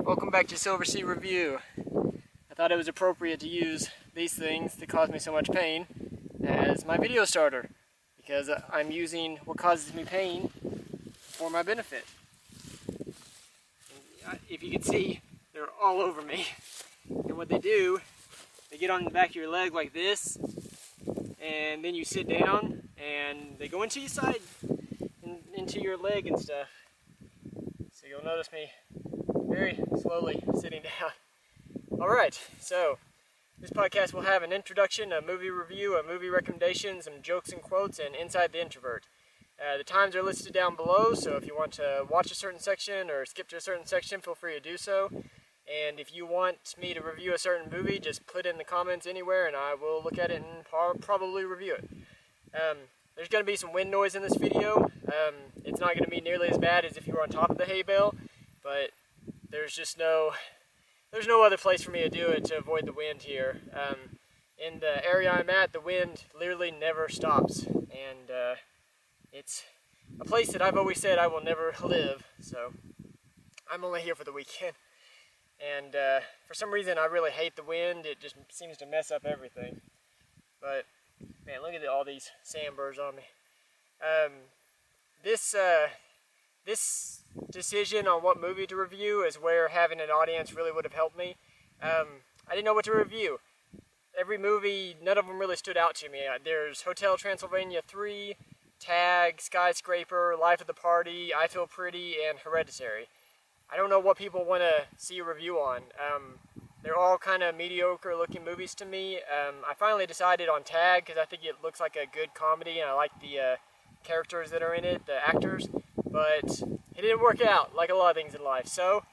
Welcome back to SilverC Review. I thought it was appropriate to use these things that cause me so much pain as my video starter, because I'm using what causes me pain for my benefit. If you can see, they're all over me. And what they do, they get on the back of your leg like this, and then you sit down, and they go into your side, into your leg and stuff. So you'll notice me very slowly sitting down. Alright, so this podcast will have an introduction, a movie review, a movie recommendation, some jokes and quotes, and Inside the Introvert. The times are listed down below, so if you want to watch a certain section or skip to a certain section, feel free to do so. And if you want me to review a certain movie, just put in the comments anywhere and I will look at it and probably review it. There's going to be some wind noise in this video. It's not going to be nearly as bad as if you were on top of the hay bale, but there's no other place for me to do it to avoid the wind here. In the area I'm at, the wind literally never stops, and it's a place that I've always said I will never live, so I'm only here for the weekend. And for some reason I really hate the wind. It just seems to mess up everything. But man, look at all these sandburrs on me. This decision on what movie to review is where having an audience really would have helped me. I didn't know what to review. Every movie, none of them really stood out to me. There's Hotel Transylvania 3, Tag, Skyscraper, Life of the Party, I Feel Pretty, and Hereditary. I don't know what people want to see a review on. They're all kind of mediocre looking movies to me. I finally decided on Tag because I think it looks like a good comedy and I like the characters that are in it, the actors, but it didn't work out like a lot of things in life. So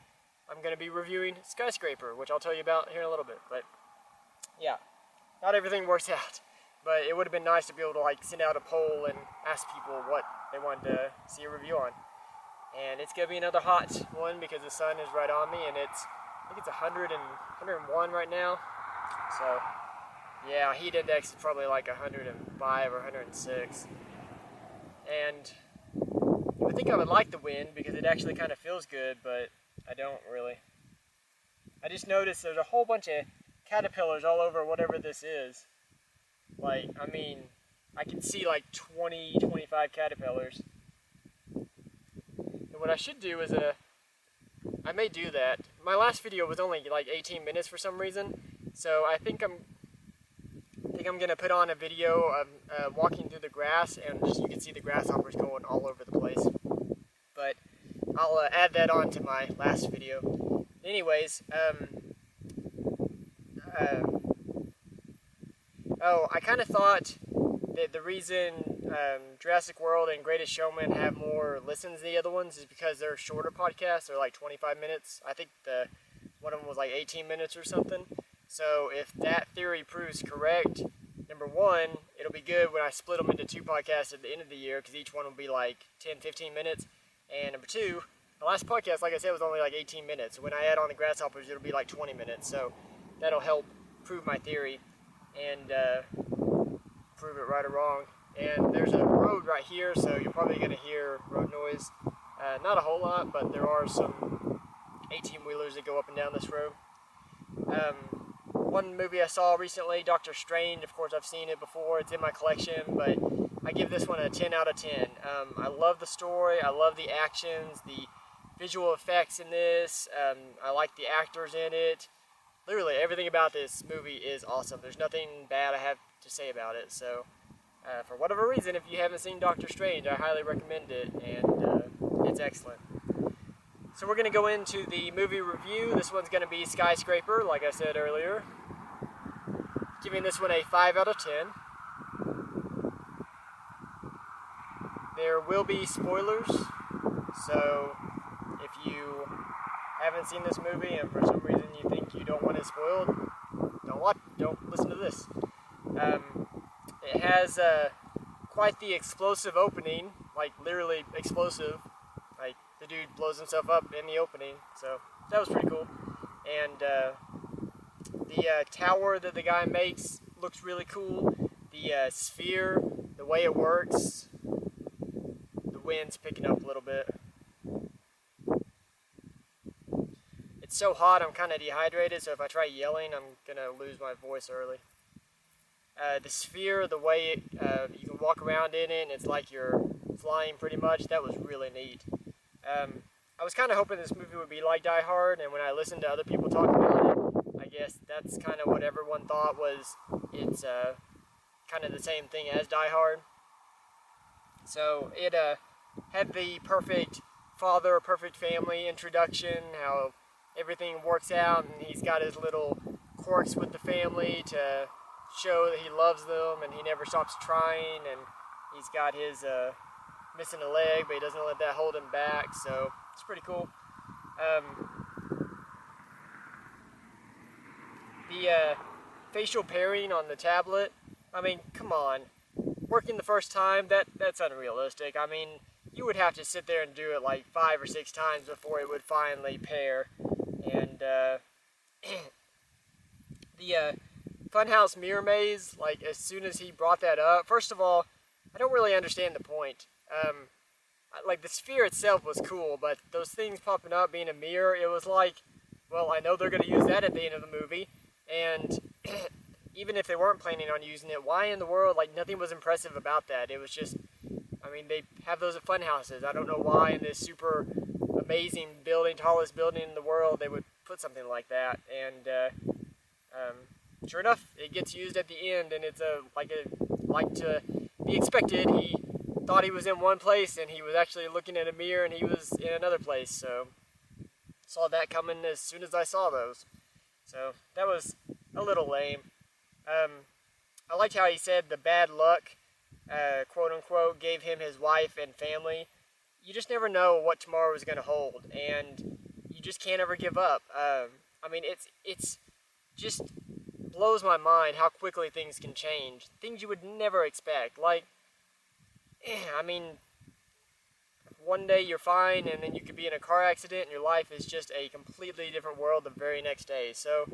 I'm going to be reviewing Skyscraper, which I'll tell you about here in a little bit. But yeah, not everything works out, but it would have been nice to be able to send out a poll and ask people what they wanted to see a review on. And it's going to be another hot one because the sun is right on me, and I think it's 101 right now. So yeah, heat index is probably like 105 or 106. And you would think I would like the wind because it actually kind of feels good, but I don't really. I just noticed there's a whole bunch of caterpillars all over whatever this is. I can see 20, 25 caterpillars. And what I should do is I may do that. My last video was only 18 minutes for some reason, so I think I'm gonna put on a video of walking through the grass, and just you can see the grasshoppers going all over the place. But I'll add that on to my last video. Anyways, I kind of thought that the reason Jurassic World and Greatest Showman have more listens than the other ones is because they're shorter podcasts. They're 25 minutes. I think one of them was 18 minutes or something. So if that theory proves correct, number one, it'll be good when I split them into two podcasts at the end of the year because each one will be 10, 15 minutes. And number two, the last podcast, like I said, was only 18 minutes. When I add on the grasshoppers, it'll be 20 minutes. So that'll help prove my theory and prove it right or wrong. And there's a road right here, so you're probably going to hear road noise. Not a whole lot, but there are some 18-wheelers that go up and down this road. One movie I saw recently, Doctor Strange, of course I've seen it before, it's in my collection, but I give this one a 10 out of 10. I love the story, I love the actions, the visual effects in this, I like the actors in it. Literally everything about this movie is awesome. There's nothing bad I have to say about it, so for whatever reason, if you haven't seen Doctor Strange, I highly recommend it, and it's excellent. So we're going to go into the movie review. This one's going to be Skyscraper, like I said earlier. Giving this one a 5 out of 10. There will be spoilers, so if you haven't seen this movie and for some reason you think you don't want it spoiled, don't listen to this. It has quite the explosive opening, literally explosive. The dude blows himself up in the opening, so that was pretty cool. And the tower that the guy makes looks really cool. The sphere, the way it works, the wind's picking up a little bit. It's so hot I'm kind of dehydrated, so if I try yelling, I'm going to lose my voice early. The sphere, the way you can walk around in it, and it's like you're flying pretty much, that was really neat. I was kind of hoping this movie would be like Die Hard, and when I listened to other people talk about it, I guess that's kind of what everyone thought was it's kind of the same thing as Die Hard. So it had the perfect father, perfect family introduction, how everything works out, and he's got his little quirks with the family to show that he loves them, and he never stops trying, and he's got his missing a leg, but he doesn't let that hold him back, so it's pretty cool. The facial pairing on the tablet, I mean, come on. Working the first time, that's unrealistic. I mean, you would have to sit there and do it like 5 or 6 times before it would finally pair. And the Funhouse Mirror Maze, like as soon as he brought that up, first of all, I don't really understand the point. Like the sphere itself was cool, but those things popping up being a mirror, it was like, well, I know they're going to use that at the end of the movie, and even if they weren't planning on using it, why in the world, like nothing was impressive about that. It was just, I mean, they have those at Funhouses. I don't know why in this super amazing building, tallest building in the world, they would put something like that, and sure enough, it gets used at the end, and it's like to be expected. He thought he was in one place, and he was actually looking at a mirror, and he was in another place. So saw that coming as soon as I saw those. So that was a little lame. I liked how he said the bad luck, quote unquote, gave him his wife and family. You just never know what tomorrow is going to hold, and you just can't ever give up. I mean, it's just blows my mind how quickly things can change. Things you would never expect. Like, I mean, one day you're fine, and then you could be in a car accident, and your life is just a completely different world the very next day. So,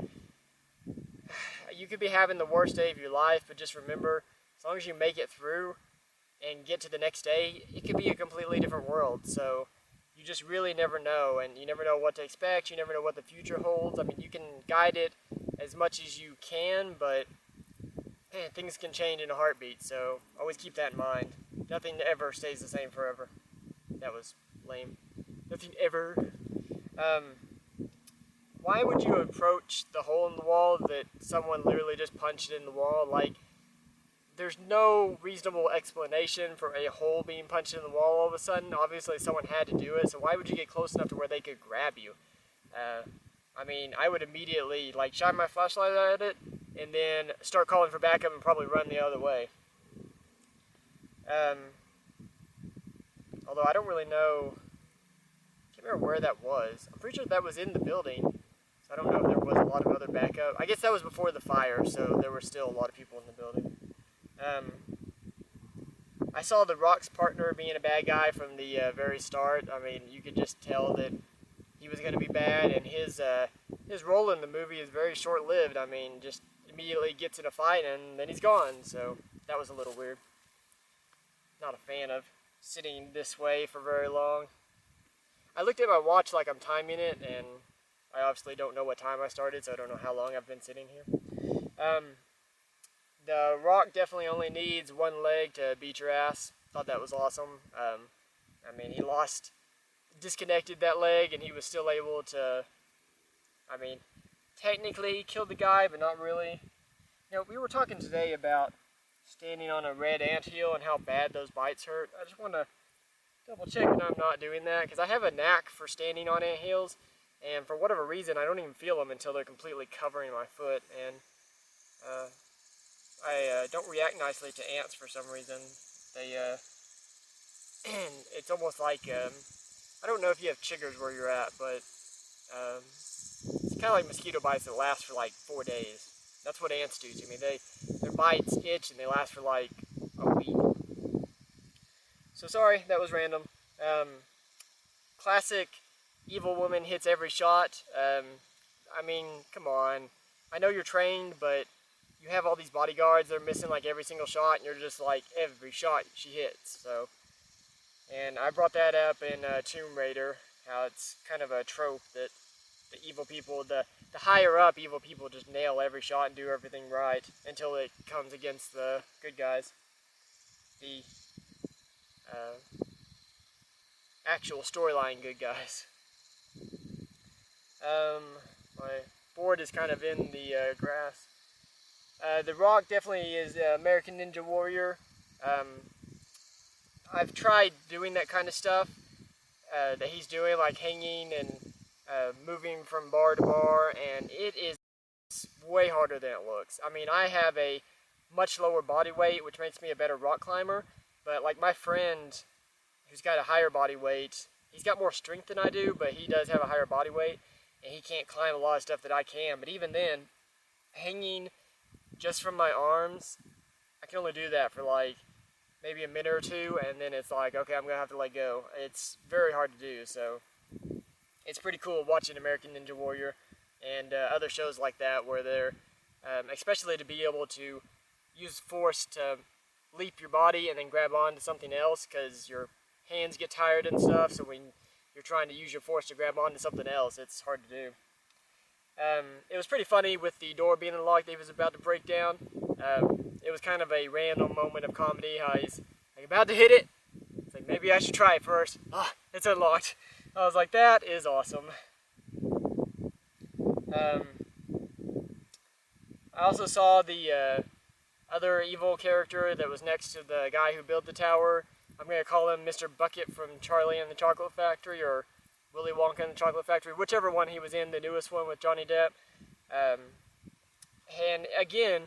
you could be having the worst day of your life, but just remember, as long as you make it through and get to the next day, it could be a completely different world. So, you just really never know, and you never know what to expect. You never know what the future holds. I mean, you can guide it as much as you can, but things can change in a heartbeat, so always keep that in mind. Nothing ever stays the same forever. That was lame. Nothing ever. Why would you approach the hole in the wall that someone literally just punched in the wall? Like, there's no reasonable explanation for a hole being punched in the wall all of a sudden. Obviously, someone had to do it, so why would you get close enough to where they could grab you? I mean, I would immediately, like, shine my flashlight at it, and then start calling for backup and probably run the other way. Although I don't really know, I can't remember where that was. I'm pretty sure that was in the building, so I don't know if there was a lot of other backup. I guess that was before the fire, so there were still a lot of people in the building. I saw The Rock's partner being a bad guy from the very start. I mean, you could just tell that he was going to be bad, and his role in the movie is very short-lived. I mean, just immediately gets in a fight, and then he's gone, so that was a little weird. Not a fan of sitting this way for very long. I looked at my watch like I'm timing it, and I obviously don't know what time I started, so I don't know how long I've been sitting here. The Rock definitely only needs one leg to beat your ass. Thought that was awesome. I mean, he disconnected that leg, and he was still able to, I mean, technically he killed the guy, but not really. You know, we were talking today about standing on a red anthill and how bad those bites hurt. I just want to double check that I'm not doing that, because I have a knack for standing on anthills, and for whatever reason, I don't even feel them until they're completely covering my foot, and I don't react nicely to ants for some reason. They, it's almost like, I don't know if you have chiggers where you're at, but it's kind of like mosquito bites that last for like 4 days. That's what ants do to me. Their bites itch and they last for like a week. So sorry, that was random. Classic evil woman hits every shot. I mean, come on. I know you're trained, but you have all these bodyguards that are missing like every single shot, and you're just like, every shot she hits. So, and I brought that up in Tomb Raider, how it's kind of a trope that the evil people, the higher up evil people just nail every shot and do everything right until it comes against the good guys. The actual storyline good guys. My board is kind of in the grass. The Rock definitely is American Ninja Warrior. I've tried doing that kind of stuff that he's doing, like hanging and moving from bar to bar, and it is way harder than it looks. I mean, I have a much lower body weight, which makes me a better rock climber, but like my friend who's got a higher body weight, he's got more strength than I do, but he does have a higher body weight, and he can't climb a lot of stuff that I can. But even then, hanging just from my arms, I can only do that for like maybe a minute or two, and then it's like, okay, I'm gonna have to let go. It's very hard to do, so it's pretty cool watching American Ninja Warrior and other shows like that where they're, especially to be able to use force to leap your body and then grab onto something else, because your hands get tired and stuff, so when you're trying to use your force to grab onto something else, it's hard to do. It was pretty funny with the door being unlocked that he was about to break down. It was kind of a random moment of comedy, how he's like about to hit it. It's like, maybe I should try it first. Ah, it's unlocked. I was like, that is awesome. I also saw the other evil character that was next to the guy who built the tower. I'm going to call him Mr. Bucket from Charlie and the Chocolate Factory, or Willy Wonka and the Chocolate Factory, whichever one he was in, the newest one with Johnny Depp. And again,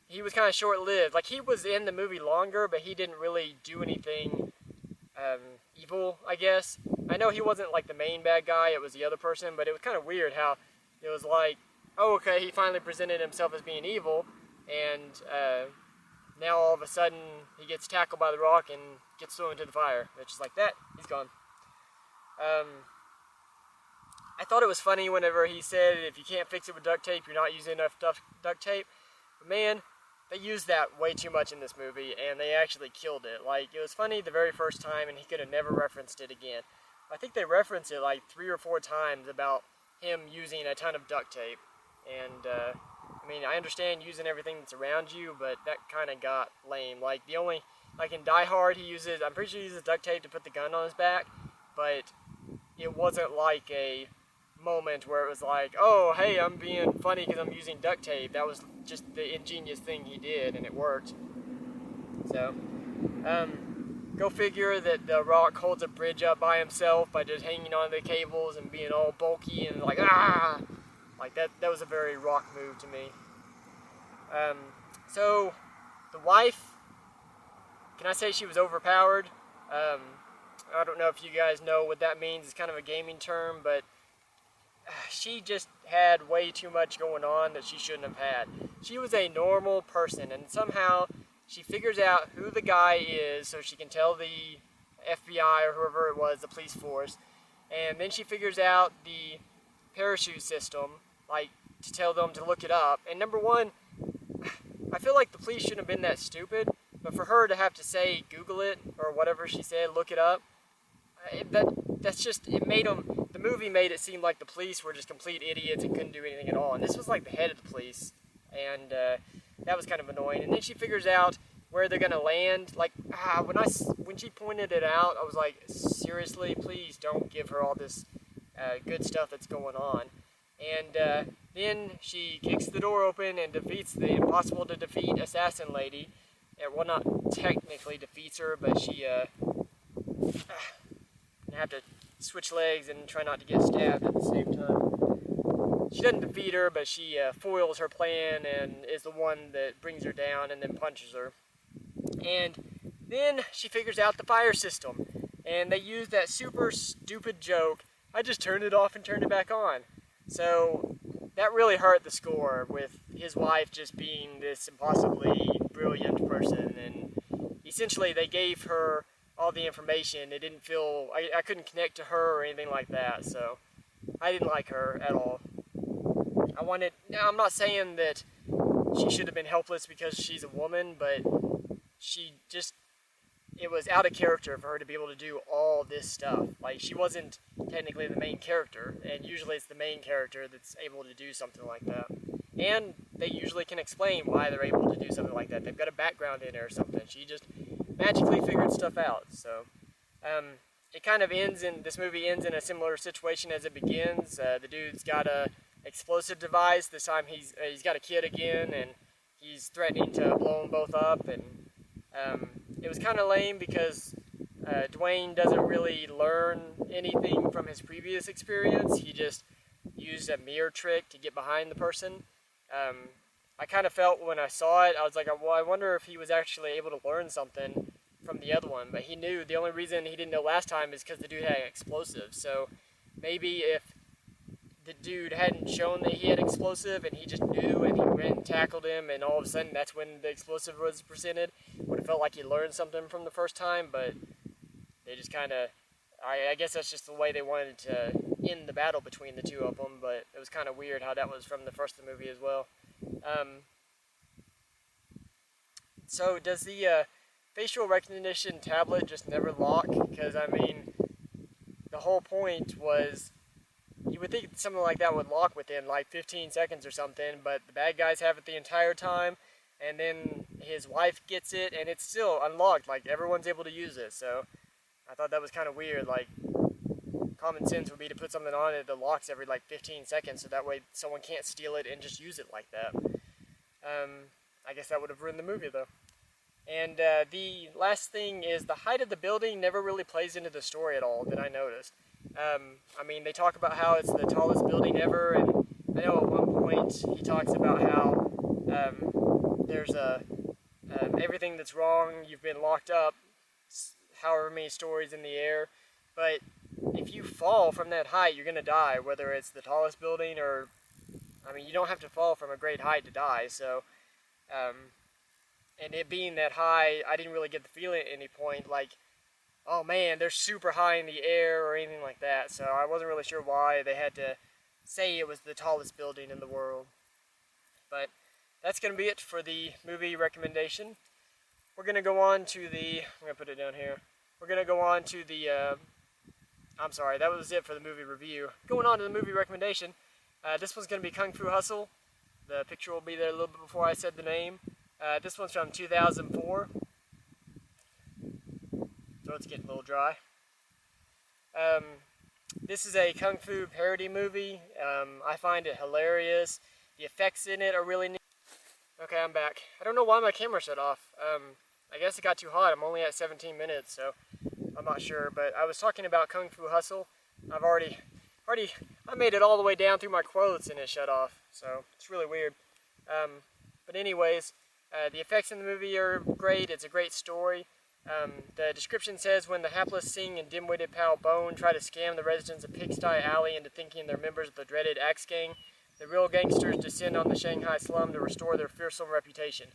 he was kind of short-lived. Like, he was in the movie longer, but he didn't really do anything evil, I guess. I know he wasn't like the main bad guy, it was the other person, but it was kind of weird how it was like, oh, okay, he finally presented himself as being evil, and now all of a sudden he gets tackled by the Rock and gets thrown into the fire. It's just like that, he's gone. I thought it was funny whenever he said, if you can't fix it with duct tape, you're not using enough duct tape. But man, they used that way too much in this movie, and they actually killed it. Like, it was funny the very first time, and he could have never referenced it again. I think they referenced it like 3 or 4 times about him using a ton of duct tape. And, I mean, I understand using everything that's around you, but that kind of got lame. Like, like in Die Hard, I'm pretty sure he uses duct tape to put the gun on his back, but it wasn't like a moment where it was like, oh, hey, I'm being funny because I'm using duct tape. That was just the ingenious thing he did, and it worked. So, go figure that the Rock holds a bridge up by himself by just hanging on the cables and being all bulky and like, ah! Like, that was a very Rock move to me. So, the wife, can I say she was overpowered? I don't know if you guys know what that means. It's kind of a gaming term, but she just had way too much going on that she shouldn't have had. She was a normal person, and somehow she figures out who the guy is so she can tell the FBI or whoever it was, the police force, and then she figures out the parachute system, like, to tell them to look it up. And number one, I feel like the police shouldn't have been that stupid, but for her to have to say, Google it, or whatever she said, look it up, that's just, it made them, the movie made it seem like the police were just complete idiots and couldn't do anything at all. And this was like the head of the police, and that was kind of annoying. And then she figures out where they're gonna land. Like, when she pointed it out, I was like, seriously, please don't give her all this good stuff that's going on. And then she kicks the door open and defeats the impossible to defeat assassin lady. Well, not technically defeats her, but she have to switch legs and try not to get stabbed at the same time. She doesn't defeat her, but she foils her plan and is the one that brings her down and then punches her. And then she figures out the fire system, and they use that super stupid joke, I just turned it off and turned it back on. So that really hurt the score, with his wife just being this impossibly brilliant person, and essentially they gave her all the information. It didn't feel, I couldn't connect to her or anything like that, so I didn't like her at all. Now I'm not saying that she should have been helpless because she's a woman, but she just, it was out of character for her to be able to do all this stuff. Like, she wasn't technically the main character, and usually it's the main character that's able to do something like that. And they usually can explain why they're able to do something like that. They've got a background in it or something. She just magically figured stuff out. So, it kind of this movie ends in a similar situation as it begins. The dude's got a explosive device. This time he's got a kid again, and he's threatening to blow them both up. And it was kind of lame because Dwayne doesn't really learn anything from his previous experience. He just used a mirror trick to get behind the person. I kind of felt when I saw it, I was like, well, I wonder if he was actually able to learn something from the other one. But he knew. The only reason he didn't know last time is because the dude had explosive. So maybe if the dude hadn't shown that he had explosive and he just knew and he went and tackled him, and all of a sudden that's when the explosive was presented, would have felt like he learned something from the first time. But they just kind of, I guess that's just the way they wanted to end the battle between the two of them. But it was kind of weird how that was from the first of the movie as well. So does the facial recognition tablet just never lock? Because I mean, the whole point was, you would think something like that would lock within like 15 seconds or something, but the bad guys have it the entire time, and then his wife gets it, and it's still unlocked. Like, everyone's able to use it. So I thought that was kind of weird. Like, common sense would be to put something on it that locks every like 15 seconds, so that way someone can't steal it and just use it like that. I guess that would have ruined the movie though. And the last thing is, the height of the building never really plays into the story at all that I noticed. I mean, they talk about how it's the tallest building ever, and I know at one point he talks about how there's everything that's wrong, you've been locked up however many stories in the air, but if you fall from that height, you're going to die, whether it's the tallest building or, I mean, you don't have to fall from a great height to die, so, and it being that high, I didn't really get the feeling at any point, like, oh man, they're super high in the air or anything like that, so I wasn't really sure why they had to say it was the tallest building in the world. But that's going to be it for the movie recommendation. We're going to go on to the, I'm going to put it down here, we're going to go on to the, I'm sorry, that was it for the movie review. Going on to the movie recommendation, this one's going to be Kung Fu Hustle. The picture will be there a little bit before I said the name. This one's from 2004. So it's getting a little dry. This is a Kung Fu parody movie. I find it hilarious. The effects in it are really neat. Okay, I'm back. I don't know why my camera shut off. I guess it got too hot. I'm only at 17 minutes, so I'm not sure. But I was talking about Kung Fu Hustle. I've already, I made it all the way down through my quotes and it shut off. So it's really weird. But anyways, the effects in the movie are great. It's a great story. The description says, when the hapless Sing and dim-witted pal Bone try to scam the residents of Pigsty Alley into thinking they're members of the dreaded Axe Gang, the real gangsters descend on the Shanghai slum to restore their fearsome reputation.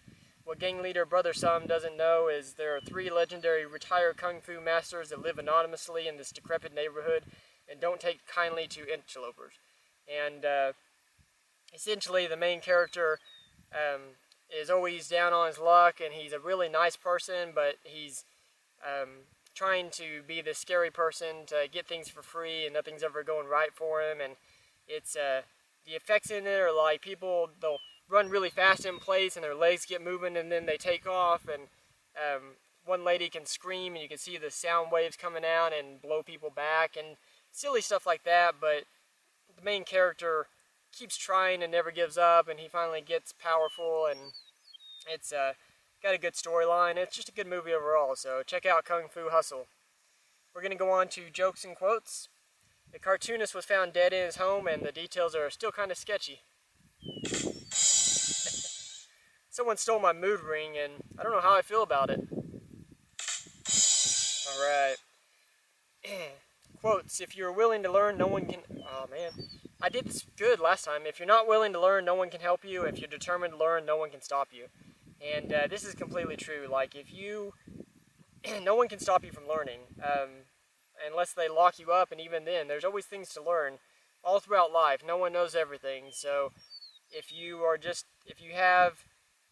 What gang leader Brother Sum doesn't know is there are 3 legendary retired kung fu masters that live anonymously in this decrepit neighborhood and don't take kindly to interlopers. And essentially the main character is always down on his luck, and he's a really nice person, but he's trying to be the scary person to get things for free, and nothing's ever going right for him. And it's the effects in it are like people, they'll run really fast in place and their legs get moving and then they take off, and one lady can scream and you can see the sound waves coming out and blow people back and silly stuff like that. But the main character keeps trying and never gives up, and he finally gets powerful, and it's got a good storyline. It's just a good movie overall, so check out Kung Fu Hustle. We're going to go on to jokes and quotes. The cartoonist was found dead in his home, and the details are still kind of sketchy. Someone stole my mood ring, and I don't know how I feel about it. Alright. Quotes. If you're willing to learn, no one can... Oh, man. I did this good last time. If you're not willing to learn, no one can help you. If you're determined to learn, no one can stop you. And this is completely true. Like, if you... no one can stop you from learning. Unless they lock you up, and even then, there's always things to learn. All throughout life, no one knows everything. So, if you have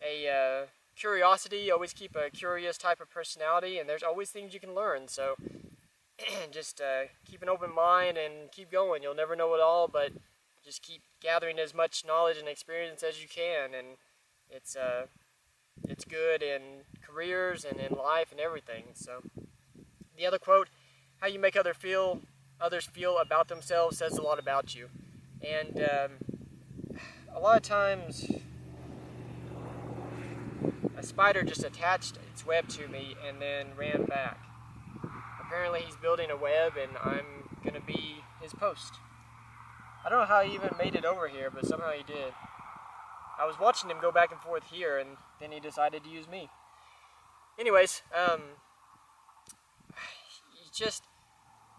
a curiosity, always keep a curious type of personality, and there's always things you can learn. So just keep an open mind and keep going. You'll never know it all, but just keep gathering as much knowledge and experience as you can, and it's good in careers and in life and everything. So the other quote, how you make others feel about themselves says a lot about you. And a lot of times a spider just attached its web to me and then ran back. Apparently he's building a web and I'm going to be his post. I don't know how he even made it over here, but somehow he did. I was watching him go back and forth here, and then he decided to use me. Anyways,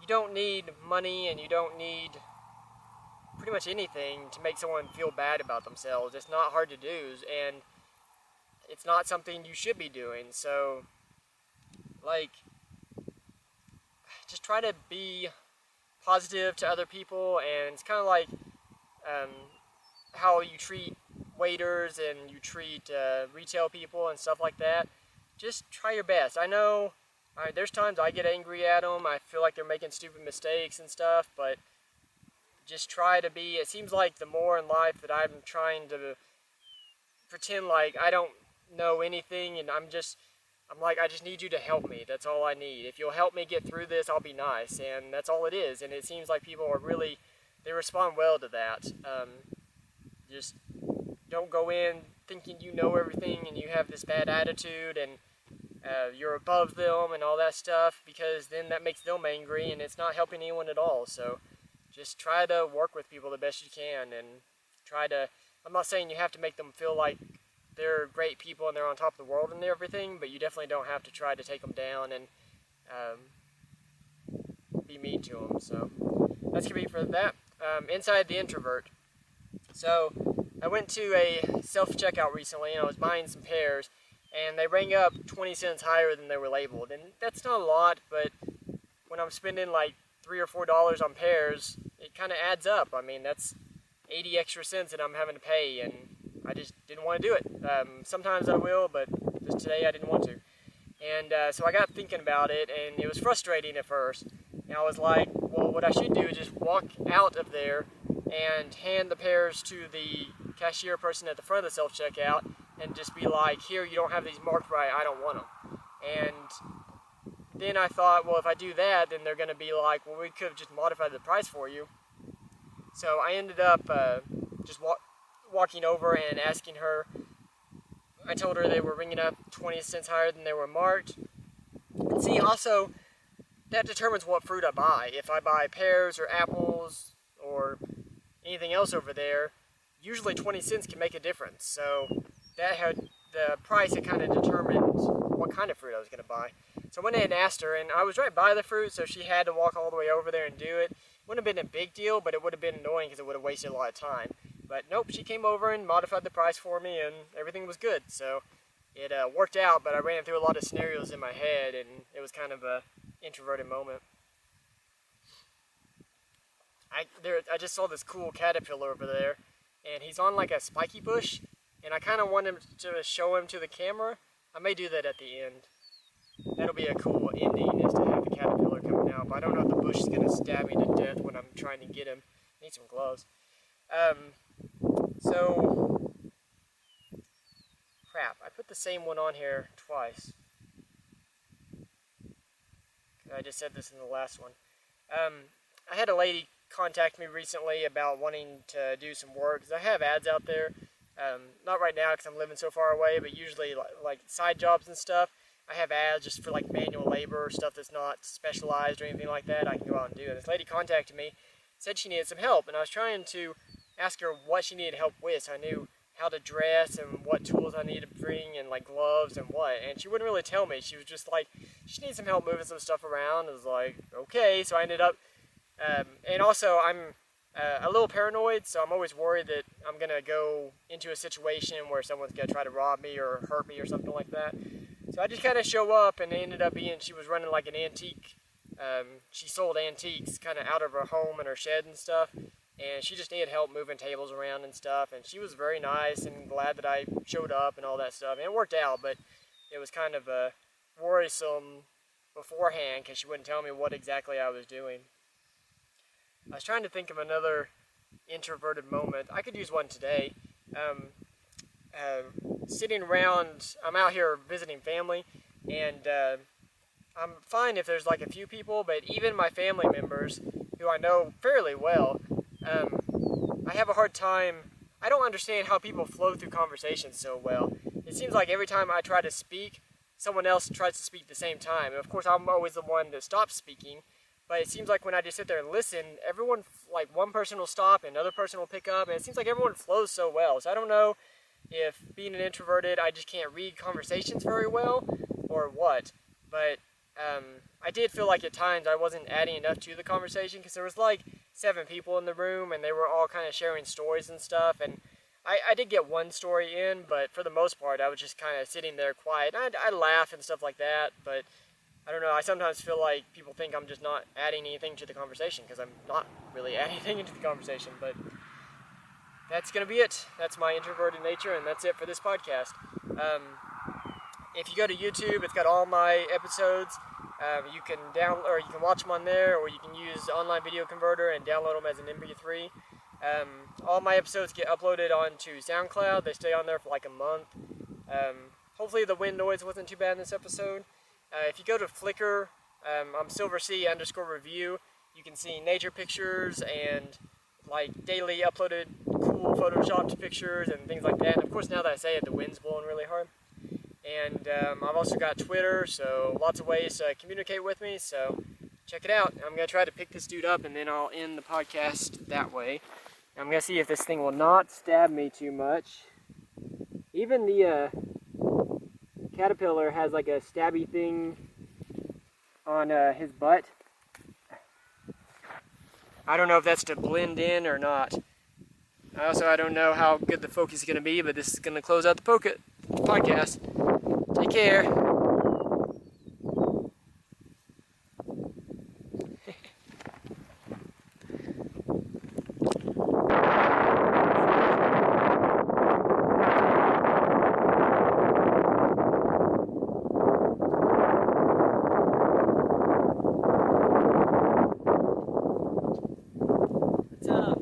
you don't need money, and you don't need pretty much anything to make someone feel bad about themselves. It's not hard to do, and it's not something you should be doing. So, like, just try to be positive to other people, and it's kind of like how you treat waiters and you treat retail people and stuff like that. Just try your best. I know there's times I get angry at them. I feel like they're making stupid mistakes and stuff, but just try to be, it seems like the more in life that I'm trying to pretend like I don't know anything, and I'm like, I just need you to help me. That's all I need. If you'll help me get through this, I'll be nice. And that's all it is. And it seems like people are really, they respond well to that. Just don't go in thinking you know everything and you have this bad attitude and you're above them and all that stuff, because then that makes them angry and it's not helping anyone at all. So just try to work with people the best you can, and try to, I'm not saying you have to make them feel like they're great people and they're on top of the world and everything, but you definitely don't have to try to take them down and be mean to them. So that's going to be for that. Inside the Introvert. So I went to a self-checkout recently and I was buying some pears, and they rang up 20 cents higher than they were labeled. And that's not a lot, but when I'm spending like $3 or $4 on pears, it kind of adds up. I mean, that's 80 extra cents that I'm having to pay, and I just didn't want to do it. Sometimes I will, but just today I didn't want to. And so I got thinking about it, and it was frustrating at first. And I was like, well, what I should do is just walk out of there and hand the pears to the cashier person at the front of the self-checkout and just be like, here, you don't have these marked right, I don't want them. And then I thought, well, if I do that, then they're going to be like, well, we could have just modified the price for you. So I ended up just walking over and asking her. I told her they were ringing up 20 cents higher than they were marked. And see, also, that determines what fruit I buy. If I buy pears or apples or anything else over there, usually 20 cents can make a difference. So that had the price had kind of determined what kind of fruit I was going to buy. So I went ahead and asked her, and I was right by the fruit, so she had to walk all the way over there and do it. Wouldn't have been a big deal, but it would have been annoying because it would have wasted a lot of time. But nope, she came over and modified the price for me, and everything was good. So it worked out, but I ran through a lot of scenarios in my head, and it was kind of a introverted moment. I just saw this cool caterpillar over there, and he's on like a spiky bush, and I kind of want him to show him to the camera. I may do that at the end. That'll be a cool ending, is to have the caterpillar coming out, but I don't know if the bush is going to stab me to death when I'm trying to get him. I need some gloves. So, crap, I put the same one on here twice. I just said this in the last one. I had a lady contact me recently about wanting to do some work, because I have ads out there. Not right now because I'm living so far away, but usually like side jobs and stuff. I have ads just for like manual labor, stuff that's not specialized or anything like that. I can go out and do it. This lady contacted me, said she needed some help, and I was trying to ask her what she needed help with, so I knew how to dress and what tools I needed to bring and like gloves and what, and she wouldn't really tell me. She was just like, she needs some help moving some stuff around. I was like, okay. So I ended up, and also I'm a little paranoid, so I'm always worried that I'm gonna go into a situation where someone's gonna try to rob me or hurt me or something like that. So I just kind of show up, and it ended up being, she was running like an antique, she sold antiques kind of out of her home and her shed and stuff. and she just needed help moving tables around and stuff, and she was very nice and glad that I showed up and all that stuff, and it worked out, but it was kind of worrisome beforehand because she wouldn't tell me what exactly I was doing. I was trying to think of another introverted moment. I could use one today. Sitting around, I'm out here visiting family, and I'm fine if there's like a few people, but even my family members, who I know fairly well, I have a hard time. I don't understand how people flow through conversations so well. It seems like every time I try to speak, someone else tries to speak at the same time. And of course, I'm always the one that stops speaking, but it seems like when I just sit there and listen, everyone, like one person will stop and another person will pick up, and it seems like everyone flows so well. So I don't know if being an introverted, I just can't read conversations very well, or what, but I did feel like at times I wasn't adding enough to the conversation, because there was like 7 people in the room, and they were all kind of sharing stories and stuff, and I did get one story in, but for the most part, I was just kind of sitting there quiet. I laugh and stuff like that, but I don't know, I sometimes feel like people think I'm just not adding anything to the conversation, because I'm not really adding anything into the conversation, but that's going to be it. That's my introverted nature, and that's it for this podcast. If you go to YouTube, it's got all my episodes. You can watch them on there, or you can use online video converter and download them as an MP3. All my episodes get uploaded onto SoundCloud. They stay on there for like a month. Hopefully the wind noise wasn't too bad in this episode. If you go to Flickr, I'm SilverC_review. You can see nature pictures and like daily uploaded cool photoshopped pictures and things like that. And of course, now that I say it, the wind's blowing really hard. And I've also got Twitter, so lots of ways to communicate with me, so check it out. I'm going to try to pick this dude up, and then I'll end the podcast that way. I'm going to see if this thing will not stab me too much. Even the caterpillar has like a stabby thing on his butt. I don't know if that's to blend in or not. I don't know how good the focus is going to be, but this is going to close out the podcast. Take care. What's up?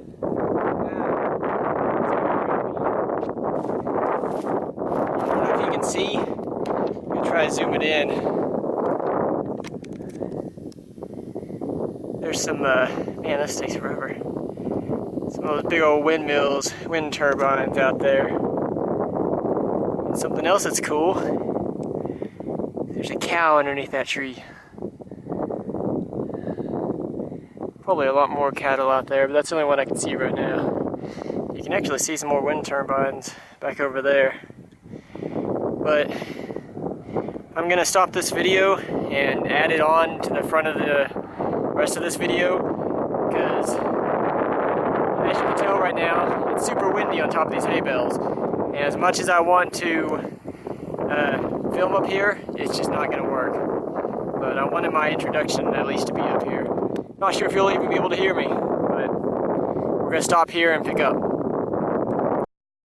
I don't know if you can see. Try zooming in. There's some, man, this takes forever. Some of those big old windmills, wind turbines out there. And something else that's cool. There's a cow underneath that tree. Probably a lot more cattle out there, but that's the only one I can see right now. You can actually see some more wind turbines back over there. But I'm going to stop this video and add it on to the front of the rest of this video, because as you can tell right now, it's super windy on top of these hay bales, and as much as I want to film up here, it's just not going to work. But I wanted my introduction at least to be up here. Not sure if you'll even be able to hear me, but we're going to stop here and pick up.